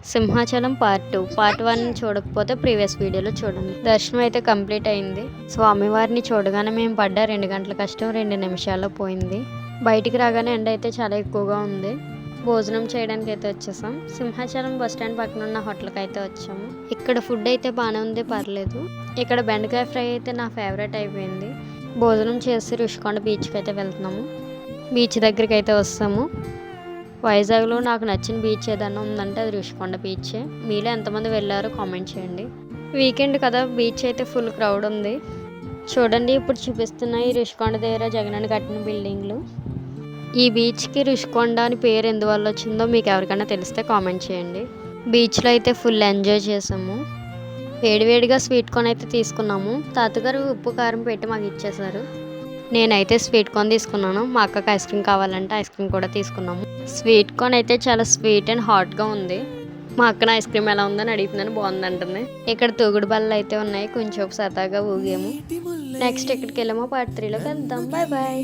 Simhachalam part 2 part 1 చూడకపోతే previous వీడియోలో చూడండి. దర్శనం అయితే కంప్లీట్ అయింది. స్వామివారిని చూడగానే మేము పడ్డ 2 గంటల కష్టం 2 నిమిషాల్లో పోయింది. బయటికి రాగానే ఎండ అయితే చాలా ఎక్కువగా ఉంది. భోజనం చేయడానికి అయితే వచ్చేసాం. సింహాచలం బస్ స్టాండ్ పక్కన ఉన్న హోటల్కి అయితే వచ్చాము. ఇక్కడ ఫుడ్ అయితే బాగానే ఉంది, పర్లేదు. ఇక్కడ బెండకాయ ఫ్రై అయితే నా ఫేవరెట్ అయిపోయింది. భోజనం చేసి రుషికొండ బీచ్కి అయితే వెళ్తున్నాము. బీచ్ దగ్గరికి అయితే వస్తాము. వైజాగ్లో నాకు నచ్చిన బీచ్ ఏదైనా ఉందంటే అది రుషికొండ బీచే. మీలో ఎంతమంది వెళ్ళారో కామెంట్ చేయండి. వీకెండ్ కదా, బీచ్ అయితే ఫుల్ క్రౌడ్ ఉంది. చూడండి, ఇప్పుడు చూపిస్తున్న ఈ రుషికొండ దగ్గర జగనన్న కట్టిన బిల్డింగ్లు. ఈ బీచ్కి రుషికొండ అని పేరు ఎందువల్ల వచ్చిందో మీకు ఎవరికైనా తెలిస్తే కామెంట్ చేయండి. బీచ్లో అయితే ఫుల్ ఎంజాయ్ చేసాము. వేడివేడిగా స్వీట్ కార్న్ అయితే తీసుకున్నాము. తాతగారు ఉప్పు కారం పెట్టి మాకు ఇచ్చేసారు. నేనైతే స్వీట్ కార్న్ తీసుకున్నాను. మా అక్కకి ఐస్ క్రీమ్ కావాలంటే ఐస్ క్రీమ్ కూడా తీసుకున్నాము. స్వీట్ కార్న్ అయితే చాలా స్వీట్ అండ్ హాట్గా ఉంది. మా అక్కన ఐస్ క్రీమ్ ఎలా ఉందని అడిగిపోయిందని బాగుందంటుంది. ఇక్కడ తూగుడు బళ్ళు అయితే ఉన్నాయి. కొంచెం సరదాగా ఊగాము. నెక్స్ట్ ఎక్కడికి వెళ్ళామో పార్ట్ 3లో కలుద్దాం. Bye bye.